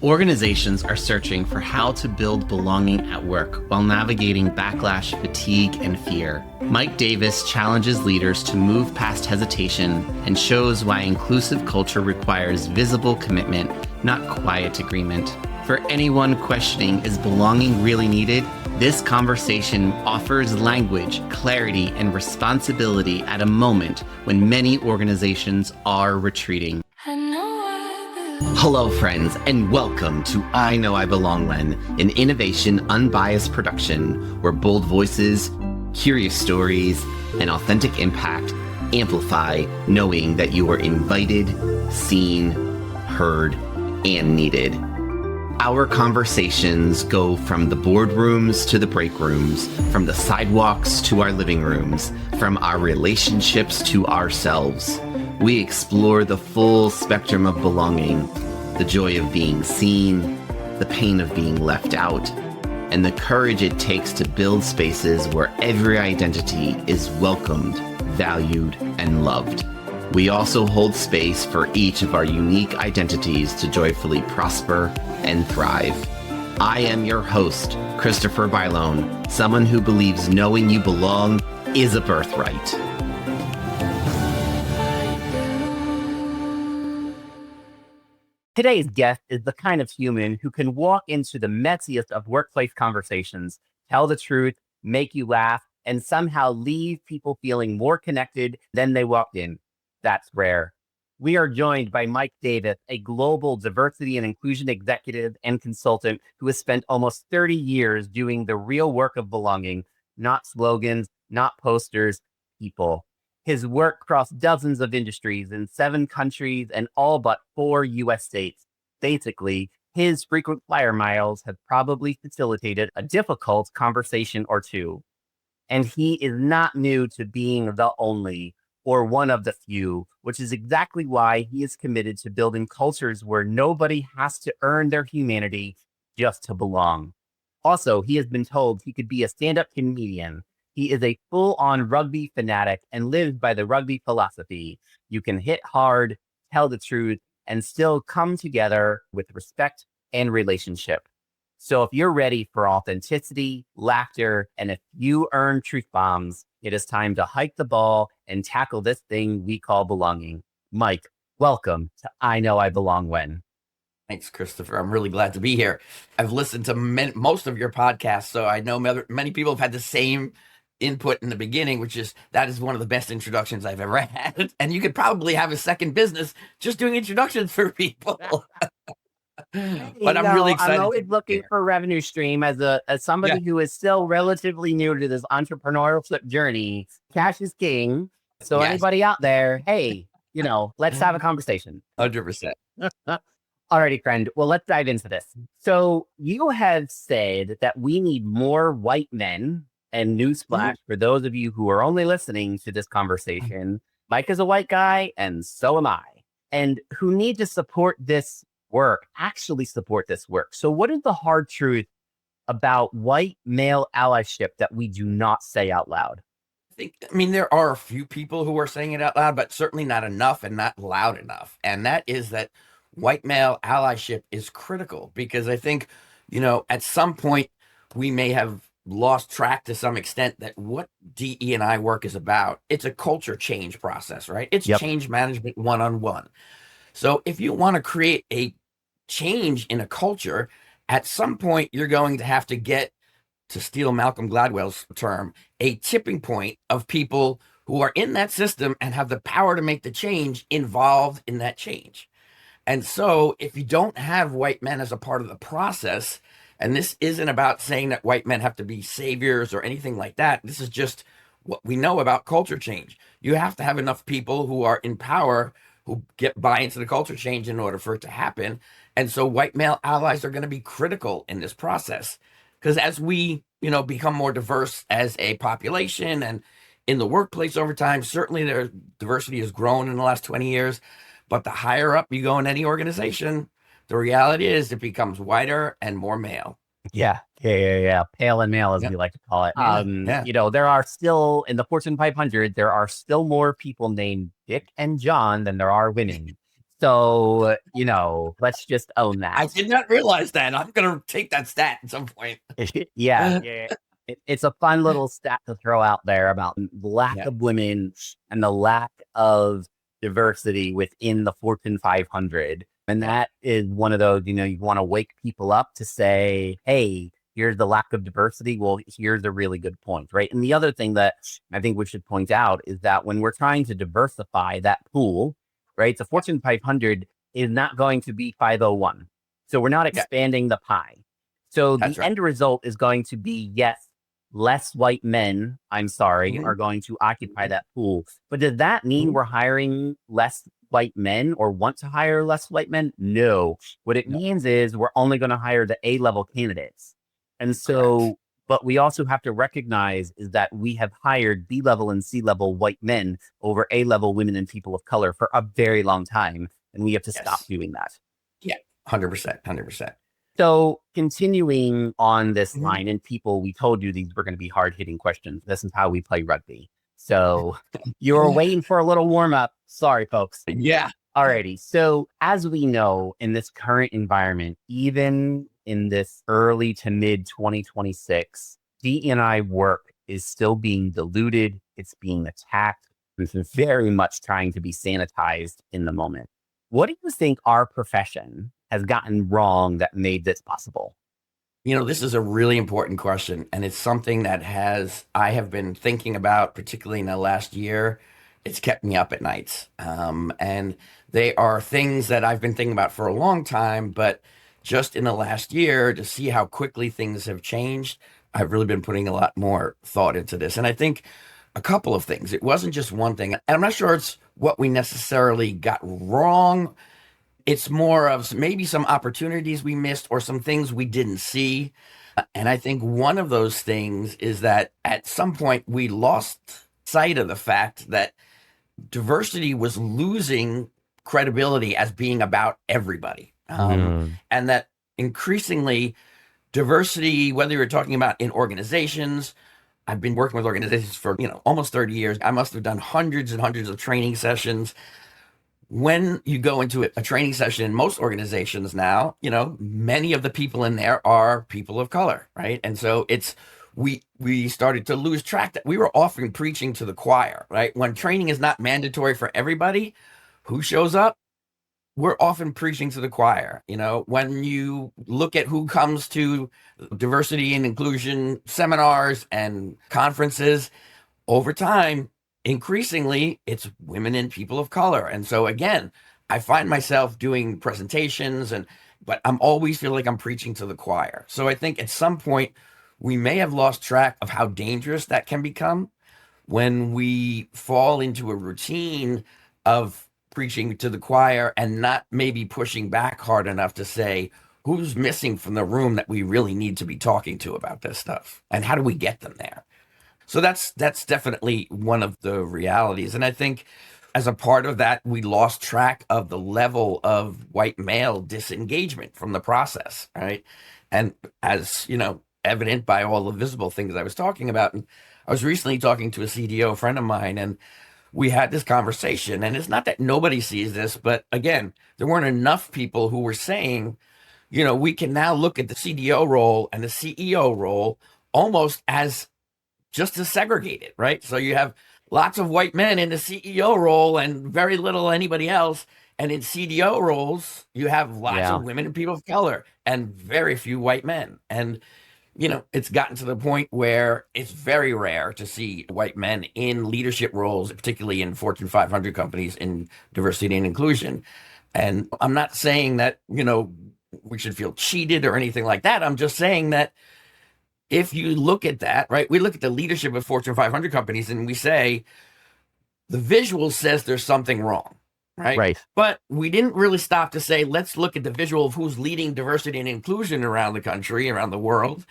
Organizations are searching for how to build belonging at work while navigating backlash, fatigue, and fear. Mike Davis challenges leaders to move past hesitation and shows why inclusive culture requires visible commitment, not quiet agreement. For anyone questioning, is belonging really needed? This conversation offers language, clarity, and responsibility at a moment when many organizations are retreating. Hello, friends, and welcome to I Know I Belong When, an innovation unbiased production where bold voices, curious stories, and authentic impact amplify knowing that you are invited, seen, heard, and needed. Our conversations go from the boardrooms to the break rooms, from the sidewalks to our living rooms, from our relationships to ourselves. We explore the full spectrum of belonging, the joy of being seen, the pain of being left out, and the courage it takes to build spaces where every identity is welcomed, valued, and loved. We also hold space for each of our unique identities to joyfully prosper and thrive. I am your host, Christopher Bylone, someone who believes knowing you belong is a birthright. Today's guest is the kind of human who can walk into the messiest of workplace conversations, tell the truth, make you laugh, and somehow leave people feeling more connected than they walked in. That's rare. We are joined by Mike Davis, a global diversity and inclusion executive and consultant who has spent almost 30 years doing the real work of belonging, not slogans, not posters, people. His work crossed dozens of industries in 7 countries and all but 4 U.S. states. Basically, his frequent flyer miles have probably facilitated a difficult conversation or two. And he is not new to being the only or one of the few, which is exactly why he is committed to building cultures where nobody has to earn their humanity just to belong. Also, he has been told he could be a stand-up comedian. He is a full-on rugby fanatic and lives by the rugby philosophy. You can hit hard, tell the truth, and still come together with respect and relationship. So if you're ready for authenticity, laughter, and a few earned truth bombs, it is time to hike the ball and tackle this thing we call belonging. Mike, welcome to I Know I Belong When. Thanks, Christopher. I'm really glad to be here. I've listened to most of your podcasts, so I know many people have had the same input in the beginning, which is that is one of the best introductions I've ever had. And you could probably have a second business just doing introductions for people. But I'm really excited. I'm always looking for revenue stream as somebody who is still relatively new to this entrepreneurship journey. Cash is king. So anybody out there, hey, let's have a conversation. 100%. Alrighty, friend. Well, let's dive into this. So you have said that we need more white men. And newsflash, for those of you who are only listening to this conversation, Mike is a white guy and so am I, and who need to support this work, actually support this work. So what is the hard truth about white male allyship that we do not say out loud? I mean, there are a few people who are saying it out loud, but certainly not enough and not loud enough. And that is that white male allyship is critical because I think, at some point we may have lost track to some extent that what DE&I work is about. It's a culture change process, right? It's change management one-on-one. So if you want to create a change in a culture, at some point you're going to have to get, to steal Malcolm Gladwell's term, a tipping point of people who are in that system and have the power to make the change involved in that change. And so if you don't have white men as a part of the process, and this isn't about saying that white men have to be saviors or anything like that. This is just what we know about culture change. You have to have enough people who are in power who buy into the culture change in order for it to happen. And so white male allies are going to be critical in this process. Because as we, become more diverse as a population and in the workplace over time, certainly their diversity has grown in the last 20 years. But the higher up you go in any organization, the reality is it becomes whiter and more male. Yeah. Pale and male, as we like to call it. There are still, in the Fortune 500, there are still more people named Dick and John than there are women. So, let's just own I that. did not realize that. I'm going to take that stat at some point. Yeah. It's a fun little stat to throw out there about the lack Yeah. of women and the lack of diversity within the Fortune 500. And that is one of those, you want to wake people up to say, hey, here's the lack of diversity. Well, here's a really good point, right? And the other thing that I think we should point out is that when we're trying to diversify that pool, right, the Fortune 500 is not going to be 501. So we're not Yeah. expanding the pie. So That's the right. end result is going to be, yes, less white men, I'm sorry, Mhm. are going to occupy that pool. But does that mean Mhm. we're hiring less white men or want to hire less white men? No. What it No. means is we're only going to hire the A-level candidates. And Correct. so, but we also have to recognize is that we have hired B-level and C-level white men over A-level women and people of color for a very long time. And we have to stop Yes. doing that. Yeah. 100%. 100%. So continuing on this Mhm. line, and people, we told you these were going to be hard-hitting questions. This is how we play rugby. So you were waiting for a little warm-up. Sorry, folks. Yeah. Alrighty. So as we know, in this current environment, even in this early to mid 2026, DEI work is still being diluted. It's being attacked. It's very much trying to be sanitized in the moment. What do you think our profession has gotten wrong that made this possible? This is a really important question, and it's something that I have been thinking about, particularly in the last year. It's kept me up at nights. And they are things that I've been thinking about for a long time, but just in the last year, to see how quickly things have changed, I've really been putting a lot more thought into this. And I think a couple of things. It wasn't just one thing. And I'm not sure it's what we necessarily got wrong. It's more of maybe some opportunities we missed or some things we didn't see. And I think one of those things is that at some point we lost sight of the fact that diversity was losing credibility as being about everybody. And that increasingly diversity, whether you're talking about in organizations, I've been working with organizations for, almost 30 years. I must have done hundreds and hundreds of training sessions. When you go into a training session in most organizations now, many of the people in there are people of color, right? And so we started to lose track that we were often preaching to the choir, right? When training is not mandatory for everybody who shows up, we're often preaching to the choir. When you look at who comes to diversity and inclusion seminars and conferences, over time, increasingly, it's women and people of color. And so again, I find myself doing presentations but I'm always feel like I'm preaching to the choir. So I think at some point we may have lost track of how dangerous that can become when we fall into a routine of preaching to the choir and not maybe pushing back hard enough to say, who's missing from the room that we really need to be talking to about this stuff? And how do we get them there? So that's definitely one of the realities. And I think as a part of that, we lost track of the level of white male disengagement from the process, right? And as, evident by all the visible things I was talking about. And I was recently talking to a CDO friend of mine, and we had this conversation. And it's not that nobody sees this, but again, there weren't enough people who were saying, we can now look at the CDO role and the CEO role almost as just to segregate it, right? So you have lots of white men in the CEO role and very little anybody else. And in CDO roles, you have lots Yeah. of women and people of color and very few white men. And, it's gotten to the point where it's very rare to see white men in leadership roles, particularly in Fortune 500 companies in diversity and inclusion. And I'm not saying that, we should feel cheated or anything like that. I'm just saying that if you look at that, right, we look at the leadership of Fortune 500 companies and we say the visual says there's something wrong, right? Right. But we didn't really stop to say, let's look at the visual of who's leading diversity and inclusion around the country, around the world.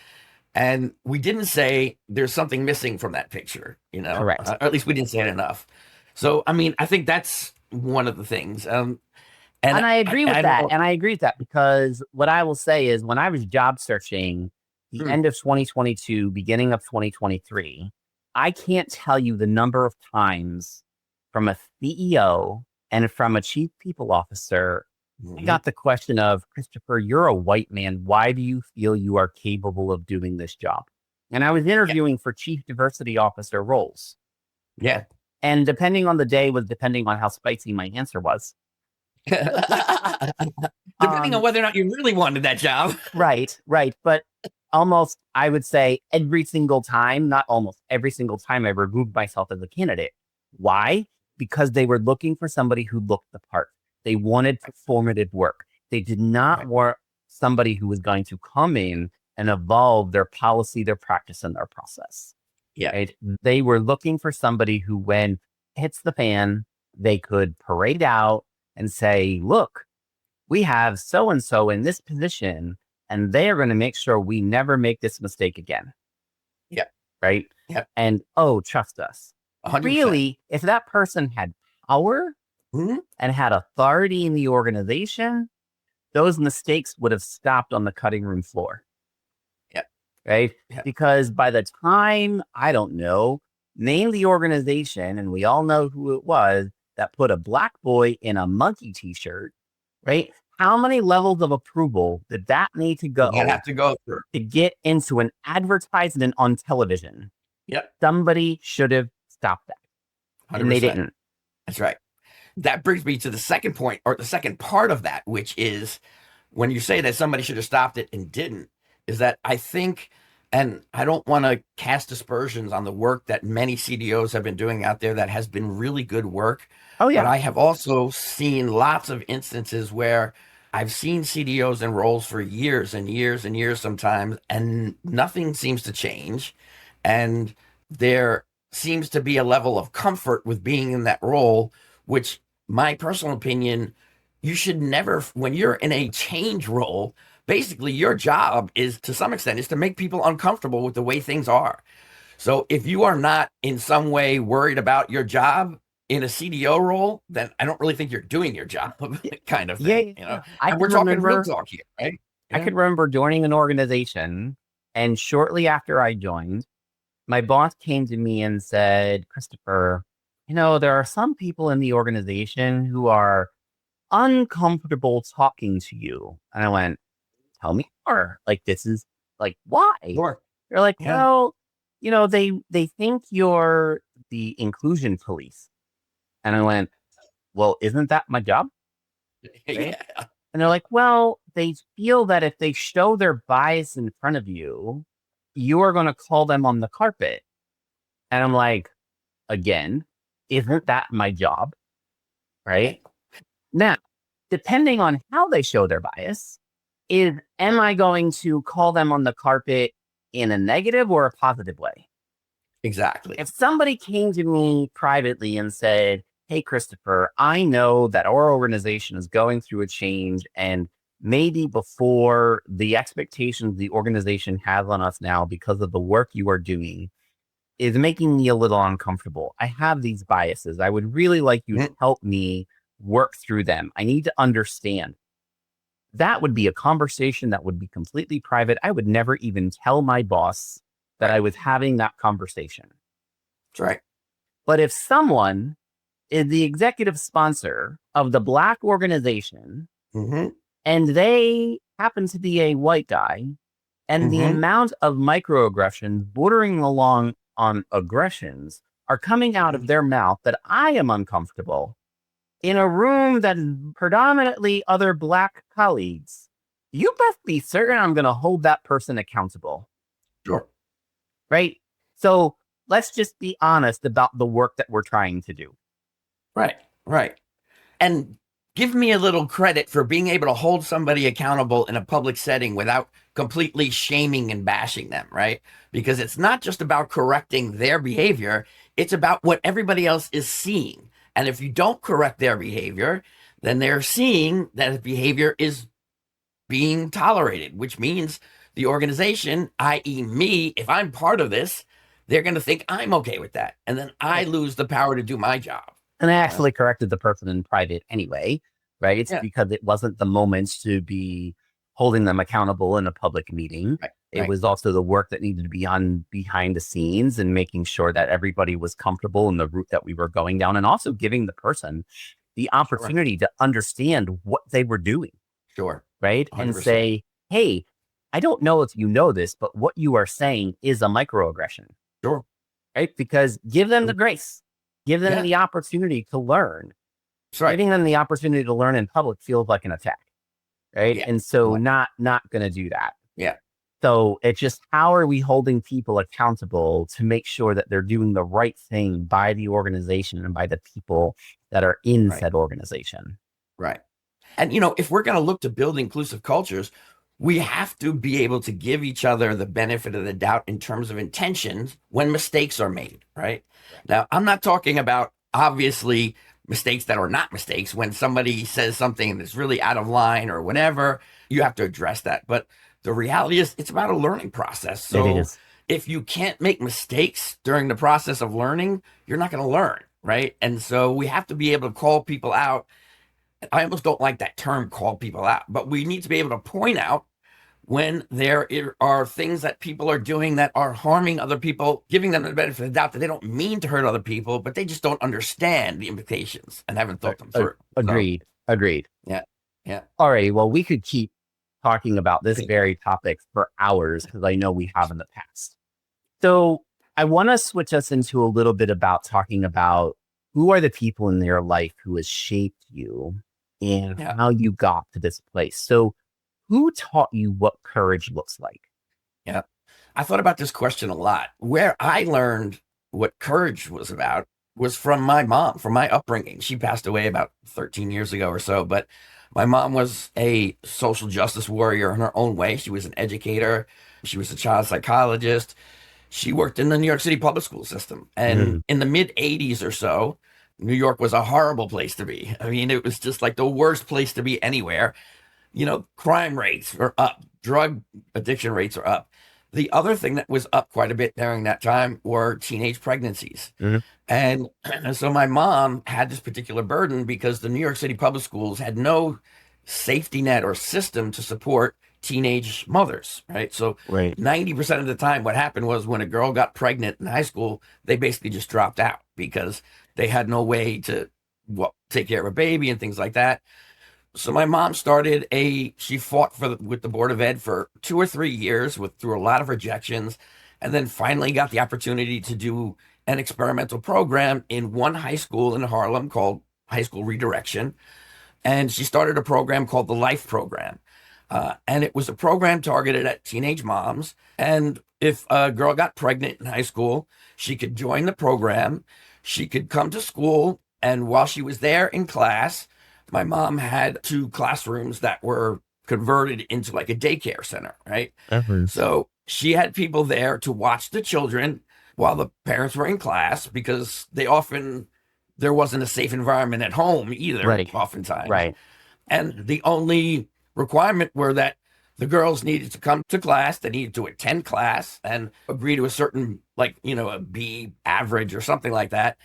And we didn't say there's something missing from that picture, Correct. or at least we didn't say it enough. So, I mean, I think that's one of the things. And I agree with I that. don't And I agree with that because what I will say is when I was job searching the know. end of 2022, beginning of 2023, I can't tell you the number of times from a CEO And from a chief people officer, I Mhm. got the question of, Christopher, you're a white man. Why do you feel you are capable of doing this job? And I was Yeah. interviewing for chief diversity officer roles. Yeah. And depending on the day was depending on how spicy my answer was. Depending on whether or not you really wanted that job. Right. But almost, I would say every single time, not almost every single time, I removed myself as a candidate. Why? Because they were looking for somebody who looked the part. They wanted performative work. They did not Right. want somebody who was going to come in and evolve their policy, their practice, and their process. Yeah. Right? They were looking for somebody who, when it hits the fan, they could parade out and say, look, we have so and so in this position, and they are going to make sure we never make this mistake again. Yeah. Right. Yeah. And trust us. 100%. Really, if that person had power Mhm. and had authority in the organization, those mistakes would have stopped on the cutting room floor. Yeah. Right. Yeah. Because by the time, I don't know, name the organization, and we all know who it was that put a black boy in a monkey t-shirt, right? How many levels of approval did that need to go You have to go through. to get into an advertisement on television? Yep. Somebody should have stopped that. 100%. And they didn't. That's right. That brings me to the second point, or the second part of that, which is when you say that somebody should have stopped it and didn't, is that I think, and I don't want to cast aspersions on the work that many CDOs have been doing out there that has been really good work. Oh, yeah. But I have also seen lots of instances where I've seen CDOs in roles for years and years and years sometimes, and nothing seems to change. And there seems to be a level of comfort with being in that role, which, my personal opinion, you should never, when you're in a change role, basically your job is, to some extent, is to make people uncomfortable with the way things are. So if you are not in some way worried about your job in a CDO role, then I don't really think you're doing your job, kind of thing. Yeah. And we're talking real talk here, right? I could remember joining an organization, and shortly after I joined, my boss came to me and said, Christopher, there are some people in the organization who are uncomfortable talking to you. And I went, tell me more. Like, this is like, why? Sure. They're like, Yeah. well, they think you're the inclusion police. And I went, well, isn't that my job? Yeah. And they're like, well, they feel that if they show their bias in front of you, you are going to call them on the carpet. And I'm like, again, isn't that my job? Right? Now, depending on how they show their bias, am I going to call them on the carpet in a negative or a positive way? Exactly. If somebody came to me privately and said, hey, Christopher, I know that our organization is going through a change, and maybe before the expectations the organization has on us now because of the work you are doing is making me a little uncomfortable. I have these biases. I would really like you to help me work through them. I need to understand. That would be a conversation that would be completely private. I would never even tell my boss that I was having that conversation. That's right. But if someone is the executive sponsor of the Black organization, and they happen to be a white guy, and the amount of microaggressions bordering along on aggressions are coming out of their mouth that I am uncomfortable in a room that is predominantly other Black colleagues, you best be certain I'm going to hold that person accountable. Sure. Right? So let's just be honest about the work that we're trying to do. Right. And give me a little credit for being able to hold somebody accountable in a public setting without completely shaming and bashing them, right? Because it's not just about correcting their behavior, it's about what everybody else is seeing. And if you don't correct their behavior, then they're seeing that behavior is being tolerated, which means the organization, i.e. me, if I'm part of this, they're going to think I'm okay with that. And then I lose the power to do my job. And I actually corrected the person in private anyway, right? It's because it wasn't the moment to be holding them accountable in a public meeting. It was also the work that needed to be on behind the scenes and making sure that everybody was comfortable in the route that we were going down, and also giving the person the opportunity to understand what they were doing, Sure. right? And 100%. say, hey, I don't know if you know this, but what you are saying is a microaggression, Sure. right? Because give them the grace, give them Yeah. the opportunity to learn. That's right. Giving them the opportunity to learn in public feels like an attack, right? Yeah. And so Right. not going to do that. Yeah. So it's just, how are we holding people accountable to make sure that they're doing the right thing by the organization and by the people that are in Right. said organization? Right. And, if we're going to look to build inclusive cultures, we have to be able to give each other the benefit of the doubt in terms of intentions when mistakes are made, right? Now, I'm not talking about, obviously, mistakes that are not mistakes. When somebody says something that's really out of line or whatever, you have to address that. But the reality is, it's about a learning process. It So is. if you can't make mistakes during the process of learning, you're not going to learn, right? And so we have to be able to call people out. I almost don't like that term, call people out, but we need to be able to point out when there are things that people are doing that are harming other people, giving them the benefit of the doubt that they don't mean to hurt other people, but they just don't understand the implications and haven't thought them through. Agreed. Agreed. Yeah. Yeah. All right. Well, we could keep talking about this very topic for hours, because I know we have in the past. So I want to switch us into a little bit about talking about who are the people in your life who has shaped you and Yeah. how you got to this place. So who taught you what courage looks like? Yeah. I thought about this question a lot. Where I learned what courage was about was from my mom, from my upbringing. She passed away about 13 years ago or so, but my mom was a social justice warrior in her own way. She was an educator. She was a child psychologist. She worked in the New York City public school system. And in the mid 80s or so, New York was a horrible place to be. I mean, it was just like the worst place to be anywhere. Crime rates are up, drug addiction rates are up. The other thing that was up quite a bit during that time were teenage pregnancies. And so my mom had this particular burden because the New York City public schools had no safety net or system to support teenage mothers, right? So Right. 90% of the time, what happened was when a girl got pregnant in high school, they basically just dropped out because they had no way to take care of a baby and things like that. So my mom she fought with the Board of Ed for 2 or 3 years through a lot of rejections, and then finally got the opportunity to do an experimental program in one high school in Harlem called High School Redirection. And she started a program called the Life Program. And it was a program targeted at teenage moms. And if a girl got pregnant in high school, she could join the program. She could come to school. And while she was there in class, my mom had 2 classrooms that were converted into like a daycare center, right? So she had people there to watch the children while the parents were in class, because there wasn't a safe environment at home either, Right. oftentimes. Right. And the only requirement were that the girls needed to come to class, they needed to attend class and agree to a certain, a B average or something like that.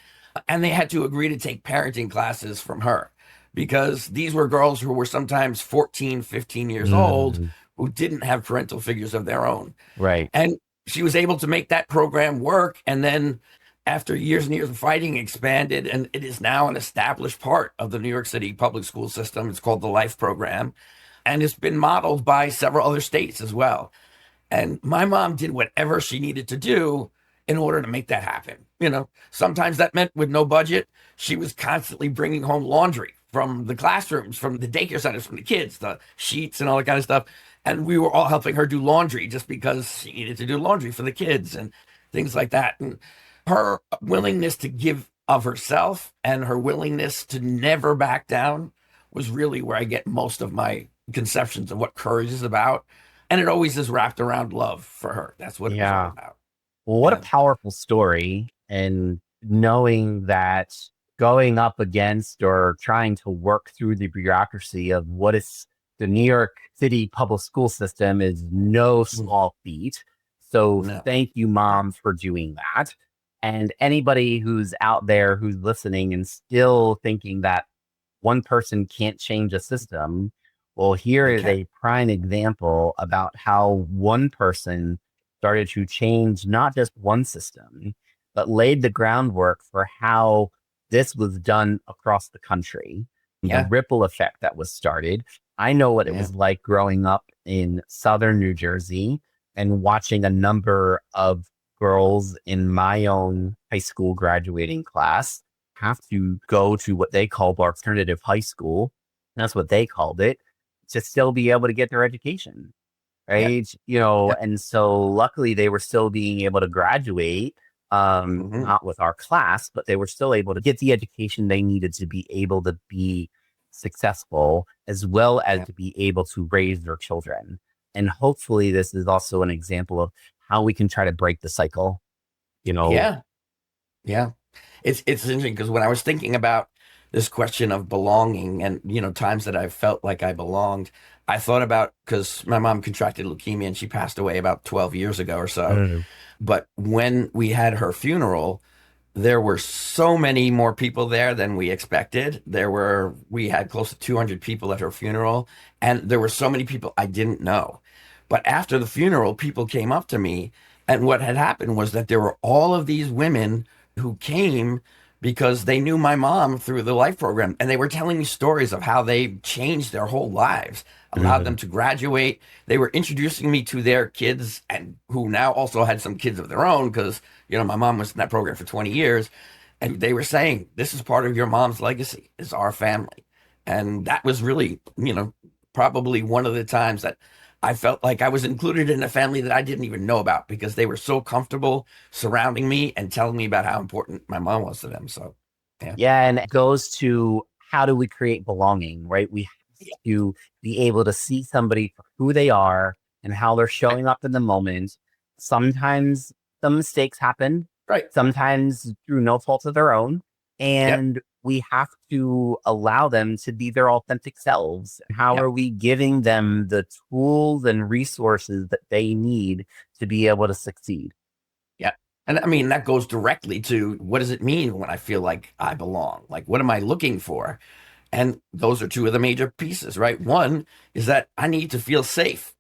And they had to agree to take parenting classes from her, because these were girls who were sometimes 14, 15 years old, who didn't have parental figures of their own. Right. And she was able to make that program work. And then after years and years of fighting, expanded, and it is now an established part of the New York City public school system. It's called the Life Program, and it's been modeled by several other states as well. And my mom did whatever she needed to do in order to make that happen. Sometimes that meant with no budget, she was constantly bringing home laundry from the classrooms, from the daycare centers, from the kids, the sheets and all that kind of stuff. And we were all helping her do laundry just because she needed to do laundry for the kids and things like that. And her willingness to give of herself and her willingness to never back down was really where I get most of my conceptions of what courage is about. And it always is wrapped around love for her. That's what it was all about. Well, what a Yeah. powerful story. And knowing that going up against or trying to work through the bureaucracy of what is the New York City public school system is no small feat. So No. thank you, Mom, for doing that. And anybody who's out there who's listening and still thinking that one person can't change a system, well, here is a prime example about how one person started to change not just one system, but laid the groundwork for how this was done across the country, the Yeah. ripple effect that was started. I know what it Yeah. was like growing up in Southern New Jersey and watching a number of girls in my own high school graduating class have to go to what they called alternative high school. That's what they called it, to still be able to get their education. Yeah. Right. Yeah. And so luckily they were still being able to graduate, Hmm. not with our class, but they were still able to get the education they needed to be able to be successful, as well as Yeah. to be able to raise their children. And hopefully this is also an example of how we can try to break the cycle, you know. Yeah. Yeah. It's interesting because when I was thinking about this question of belonging and, times that I felt like I belonged, I thought about, because my mom contracted leukemia and she passed away about 12 years ago or so. Mm. But when we had her funeral, there were so many more people there than we expected. We had close to 200 people at her funeral, and there were so many people I didn't know. But after the funeral, people came up to me, and what had happened was that there were all of these women who came because they knew my mom through the life program, and they were telling me stories of how they changed their whole lives, allowed them Mm. to graduate. They were introducing me to their kids, and who now also had some kids of their own, because my mom was in that program for 20 years. And they were saying, this is part of your mom's legacy, is our family. And that was really, probably one of the times that I felt like I was included in a family that I didn't even know about, because they were so comfortable surrounding me and telling me about how important my mom was to them. So, yeah. Yeah, and it goes to, how do we create belonging, right? We have Yeah. to be able to see somebody for who they are and how they're Right. showing up in the moment. Sometimes some mistakes happen, Right. sometimes through no fault of their own. Yep. And we have to allow them to be their authentic selves. How Yep. are we giving them the tools and resources that they need to be able to succeed? Yeah. And I mean, that goes directly to, what does it mean when I feel like I belong? Like, what am I looking for? And those are two of the major pieces, right? One is that I need to feel safe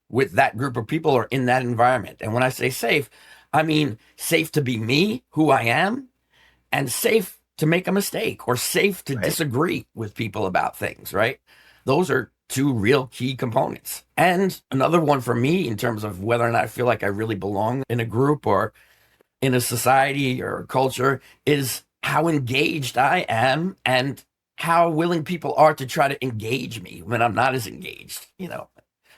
with that group of people or in that environment. And when I say safe, I mean safe to be me, who I am, and safe to make a mistake, or safe to Right. disagree with people about things, right? Those are two real key components. And another one for me, in terms of whether or not I feel like I really belong in a group or in a society or a culture, is how engaged I am and how willing people are to try to engage me when I'm not as engaged.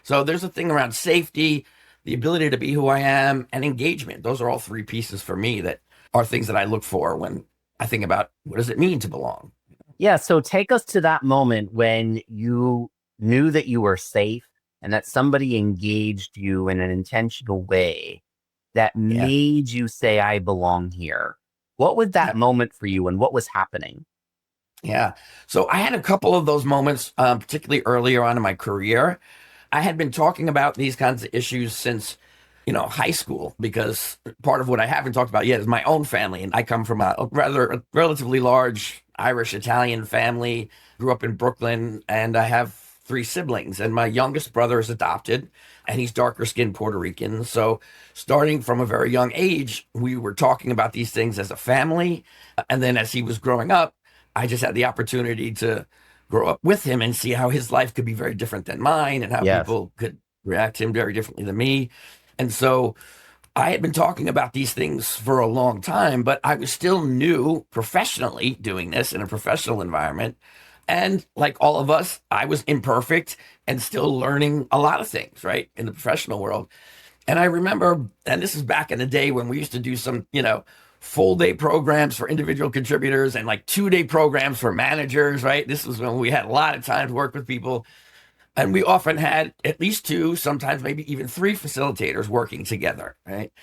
So there's a thing around safety, the ability to be who I am, and engagement. Those are all three pieces for me that are things that I look for when I think about, what does it mean to belong? Yeah. So take us to that moment when you knew that you were safe and that somebody engaged you in an intentional way that Yeah. made you say, I belong here. What was that Yeah. moment for you and what was happening? Yeah. So I had a couple of those moments, particularly earlier on in my career. I had been talking about these kinds of issues since, high school, because part of what I haven't talked about yet is my own family. And I come from a relatively large Irish Italian family, grew up in Brooklyn, and I have three siblings. And my youngest brother is adopted, and he's darker skinned Puerto Rican. So starting from a very young age, we were talking about these things as a family. And then as he was growing up, I just had the opportunity to grow up with him and see how his life could be very different than mine, and how Yes. people could react to him very differently than me. And so I had been talking about these things for a long time, but I was still new professionally doing this in a professional environment. And like all of us, I was imperfect and still learning a lot of things, right, in the professional world. And I remember, and this is back in the day when we used to do some, full day programs for individual contributors and like 2 day programs for managers, right? This was when we had a lot of time to work with people. And we often had at least two, sometimes maybe even three facilitators working together, right?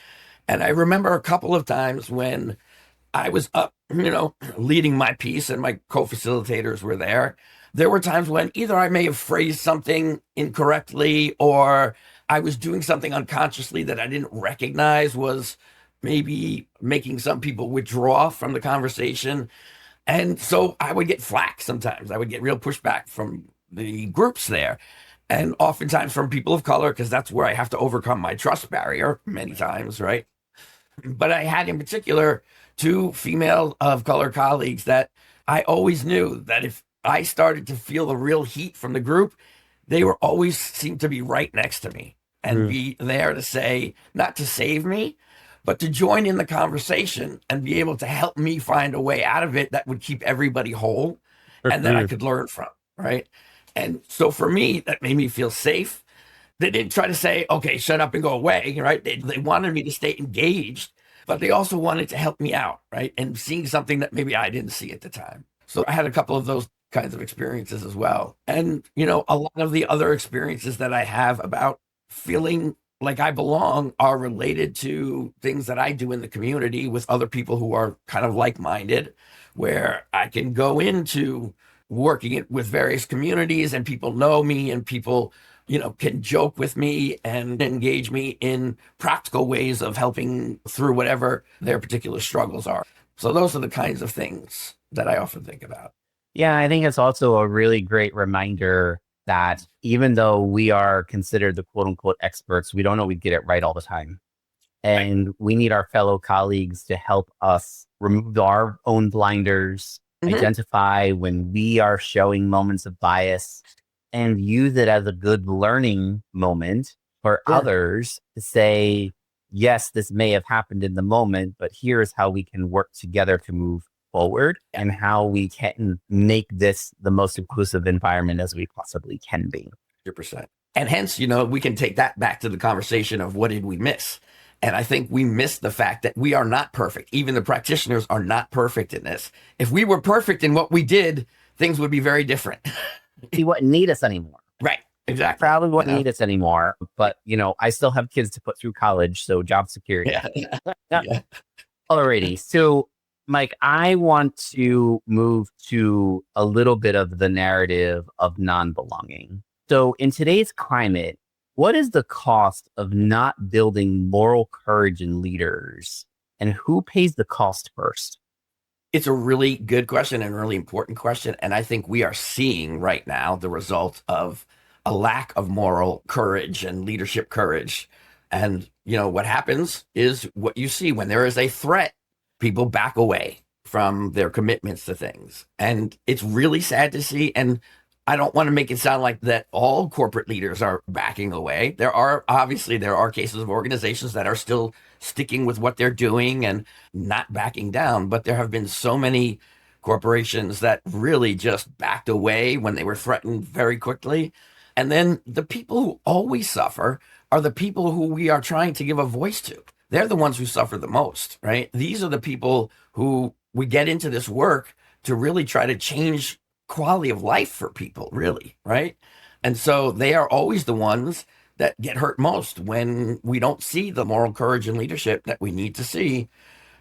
And I remember a couple of times when I was up, leading my piece and my co-facilitators were there. There were times when either I may have phrased something incorrectly, or I was doing something unconsciously that I didn't recognize was maybe making some people withdraw from the conversation. And so I would get flack sometimes. I would get real pushback from the groups there. And oftentimes from people of color, because that's where I have to overcome my trust barrier many times, right? But I had in particular two female of color colleagues that I always knew that if I started to feel the real heat from the group, they were always seemed to be right next to me and Mm, be there to say, not to save me, but to join in the conversation and be able to help me find a way out of it that would keep everybody whole and that I mm, could learn from. Right. And so for me, that made me feel safe. They didn't try to say, okay, shut up and go away, right? They wanted me to stay engaged, but they also wanted to help me out, right? And seeing something that maybe I didn't see at the time. So I had a couple of those kinds of experiences as well. And, a lot of the other experiences that I have about feeling like I belong are related to things that I do in the community with other people who are kind of like minded, where I can go into working it with various communities and people know me and people can joke with me and engage me in practical ways of helping through whatever their particular struggles are. So those are the kinds of things that I often think about. Yeah, I think it's also a really great reminder that even though we are considered the quote unquote experts, we don't always get it right all the time. Right. And we need our fellow colleagues to help us remove our own blinders, Hmm. identify when we are showing moments of bias, and use it as a good learning moment for Sure. others to say, yes, this may have happened in the moment, but here's how we can work together to move forward Yeah, and how we can make this the most inclusive environment as we possibly can be. 100%. And hence, we can take that back to the conversation of what did we miss? And I think we missed the fact that we are not perfect. Even the practitioners are not perfect in this. If we were perfect in what we did, things would be very different. He wouldn't need us anymore. Right. Exactly. Probably won't need us anymore, but I still have kids to put through college, so job security. Yeah. Yeah. Yeah. Alrighty. So, Mike, I want to move to a little bit of the narrative of non-belonging. So, in today's climate, what is the cost of not building moral courage in leaders, and who pays the cost first? It's a really good question and a really important question. And I think we are seeing right now the result of a lack of moral courage and leadership courage. And, what happens is what you see when there is a threat, people back away from their commitments to things. And it's really sad to see. And I don't want to make it sound like that all corporate leaders are backing away. There are cases of organizations that are still sticking with what they're doing and not backing down. But there have been so many corporations that really just backed away when they were threatened very quickly. And then the people who always suffer are the people who we are trying to give a voice to. They're the ones who suffer the most, right? These are the people who we get into this work to really try to change quality of life for people, really, right? And so they are always the ones that get hurt most when we don't see the moral courage and leadership that we need to see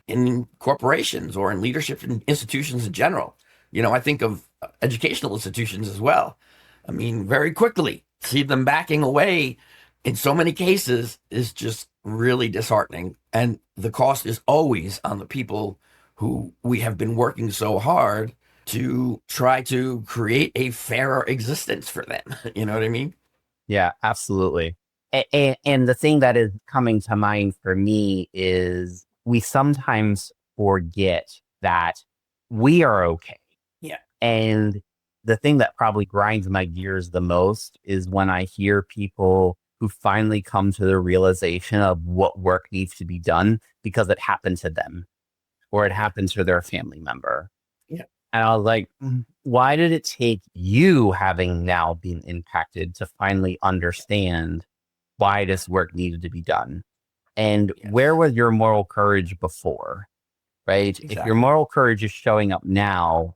in corporations or in leadership in institutions in general. I think of educational institutions as well. I mean, very quickly, see them backing away in so many cases is just really disheartening. And the cost is always on the people who we have been working so hard to try to create a fairer existence for them. You know what I mean? Yeah, absolutely. And the thing that is coming to mind for me is we sometimes forget that we are okay. Yeah. And the thing that probably grinds my gears the most is when I hear people who finally come to the realization of what work needs to be done because it happened to them or it happened to their family member. Yeah. And I was like, why did it take you having now been impacted to finally understand why this work needed to be done? And where Yes. was your moral courage before? Right? If your Exactly. moral courage is showing up now,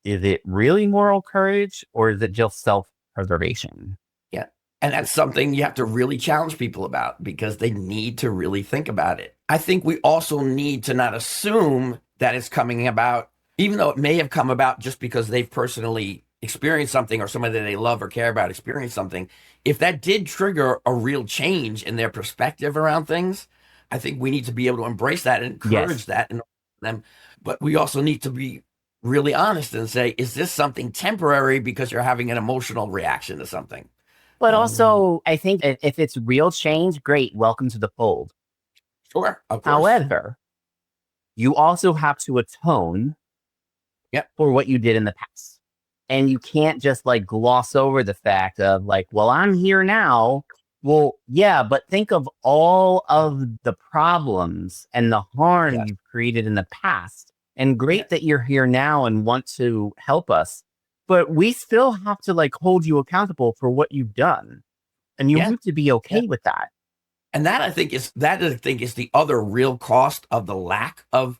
is it really moral courage or is it just self-preservation? Yeah. And that's something you have to really challenge people about because they need to really think about it. I think we also need to not assume that it's coming about, even though it may have come about just because they've personally experienced something or somebody that they love or care about experienced something. If that did trigger a real change in their perspective around things, I think we need to be able to embrace that and Yes. encourage that in them. But we also need to be really honest and say, is this something temporary because you're having an emotional reaction to something? But Um, also, I think if it's real change, great, welcome to the fold. Sure, of course. However, you also have to atone Yep. for what you did in the past. And you can't just like gloss over the fact of like, well, I'm here now. Well, yeah, but think of all of the problems and the harm Yes. you've created in the past. And great Yes. that you're here now and want to help us. But we still have to like hold you accountable for what you've done. And you Yeah. have to be okay with that. And that I think is the other real cost of the lack of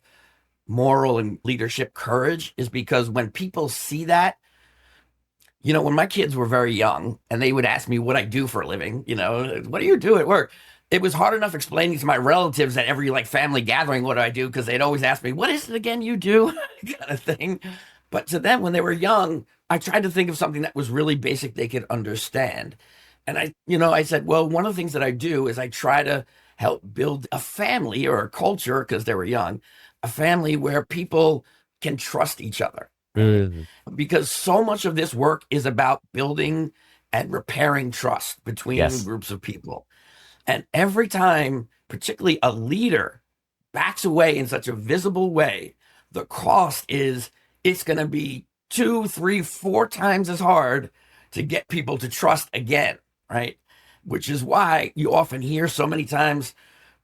moral and leadership courage, is because when people see that, when my kids were very young and they would ask me what I do for a living, what do you do at work? It was hard enough explaining to my relatives at every like family gathering what do I do, because they'd always ask me, what is it again you do? kind of thing. But to them, when they were young, I tried to think of something that was really basic they could understand. And I said, well, one of the things that I do is I try to help build a family or a culture, because they were young, a family where people can trust each other. Mm. Because so much of this work is about building and repairing trust between Yes. groups of people. And every time, particularly a leader backs away in such a visible way, the cost is it's going to be 2, 3, 4 times as hard to get people to trust again, right? Which is why you often hear so many times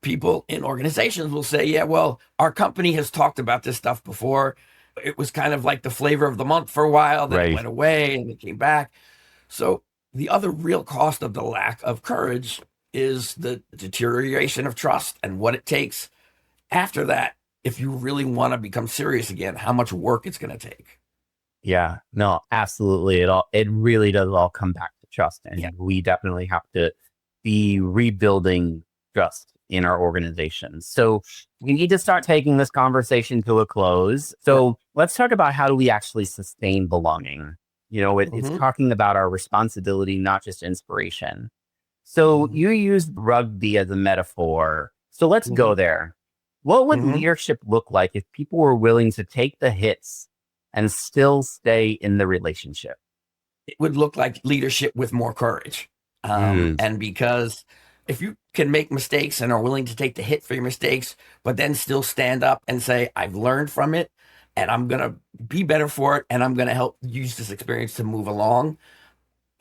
people in organizations will say, yeah, well, our company has talked about this stuff before. It was kind of like the flavor of the month for a while, then Right. it went away and it came back. So the other real cost of the lack of courage is the deterioration of trust, and what it takes after that, if you really want to become serious again, how much work it's going to take. Yeah, no, absolutely. It really does all come back to trust. And Yeah. we definitely have to be rebuilding trust in our organization. So we need to start taking this conversation to a close. So let's talk about how do we actually sustain belonging? It's Mhm. talking about our responsibility, not just inspiration. So you used rugby as a metaphor. So let's go there. What would Mhm. leadership look like if people were willing to take the hits and still stay in the relationship? It would look like leadership with more courage. Mm. And because if you can make mistakes and are willing to take the hit for your mistakes, but then still stand up and say, I've learned from it and I'm going to be better for it, and I'm going to help use this experience to move along.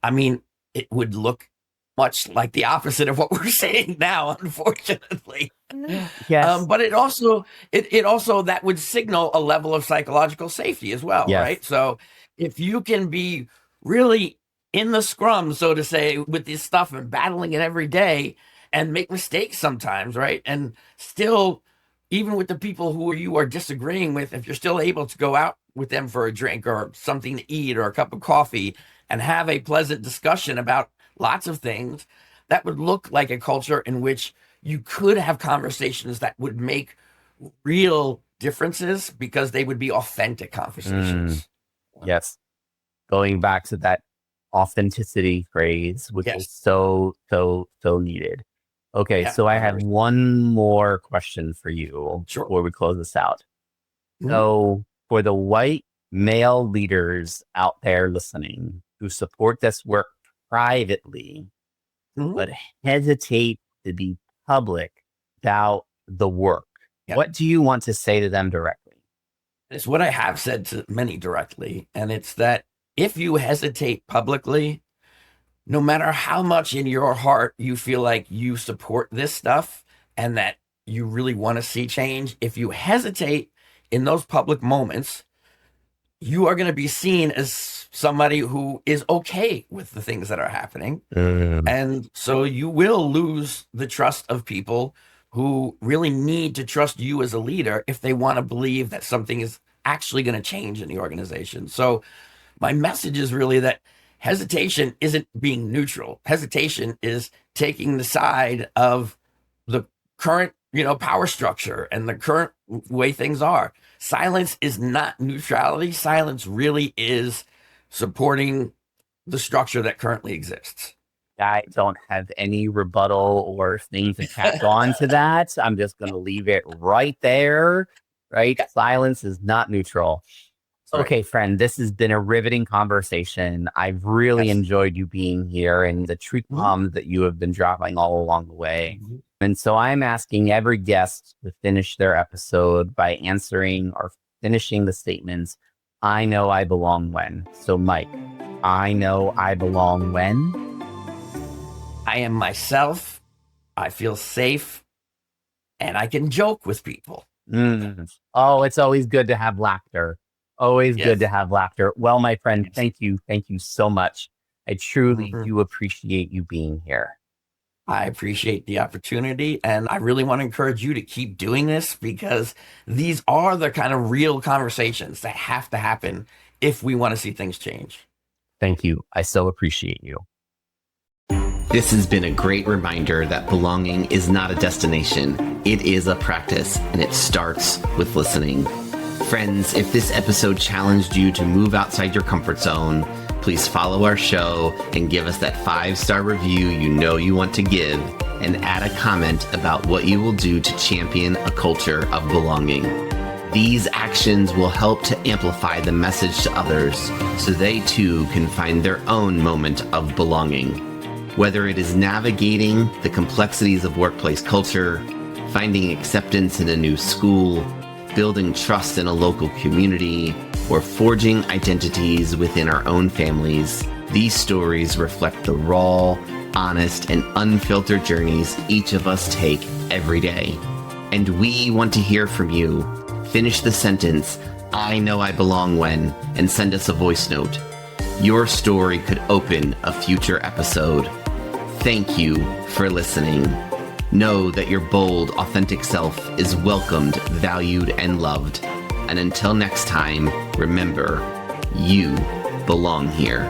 I mean, it would look much like the opposite of what we're saying now, unfortunately. Yes. But it also that would signal a level of psychological safety as well, Yes. right? So if you can be really in the scrum, so to say, with this stuff and battling it every day and make mistakes sometimes, right? And still, even with the people who you are disagreeing with, if you're still able to go out with them for a drink or something to eat or a cup of coffee and have a pleasant discussion about lots of things, that would look like a culture in which you could have conversations that would make real differences because they would be authentic conversations. Yes. Going back to that authenticity phrase, which Yes. is so needed. Okay, Yeah, so I have 100%. one more question for you Sure. before we close this out. Mhm. So, for the white male leaders out there listening who support this work privately, Mhm. but hesitate to be public about the work, Yeah. what do you want to say to them directly? It's what I have said to many directly, and it's that if you hesitate publicly, no matter how much in your heart you feel like you support this stuff and that you really want to see change, if you hesitate in those public moments, you are going to be seen as somebody who is okay with the things that are happening. And so you will lose the trust of people who really need to trust you as a leader if they want to believe that something is actually going to change in the organization. So my message is really that hesitation isn't being neutral. Hesitation is taking the side of the current, power structure and the current way things are. Silence is not neutrality. Silence really is supporting the structure that currently exists. I don't have any rebuttal or things to tack on to that. I'm just going to leave it right there. Right? Silence is not neutral. Okay, friend, this has been a riveting conversation. I've really Yes. enjoyed you being here and the truth Mhm. bombs that you have been dropping all along the way. Mhm. And so I'm asking every guest to finish their episode by answering or finishing the statements, I know I belong when. So, Mike, I know I belong when. I am myself. I feel safe, and I can joke with people. Oh, it's always good to have laughter. Always good to Yes. have laughter. Well, my friend, Yes. thank you. Thank you so much. I truly Mhm. do appreciate you being here. I appreciate the opportunity, and I really want to encourage you to keep doing this because these are the kind of real conversations that have to happen if we want to see things change. Thank you. I so appreciate you. This has been a great reminder that belonging is not a destination. It is a practice, and it starts with listening. Friends, if this episode challenged you to move outside your comfort zone, please follow our show and give us that 5-star review you know you want to give, and add a comment about what you will do to champion a culture of belonging. These actions will help to amplify the message to others so they too can find their own moment of belonging. Whether it is navigating the complexities of workplace culture, finding acceptance in a new school, building trust in a local community, or forging identities within our own families, these stories reflect the raw, honest, and unfiltered journeys each of us take every day. And we want to hear from you. Finish the sentence, I know I belong when, and send us a voice note. Your story could open a future episode. Thank you for listening. Know that your bold, authentic self is welcomed, valued, and loved. And until next time, remember, you belong here.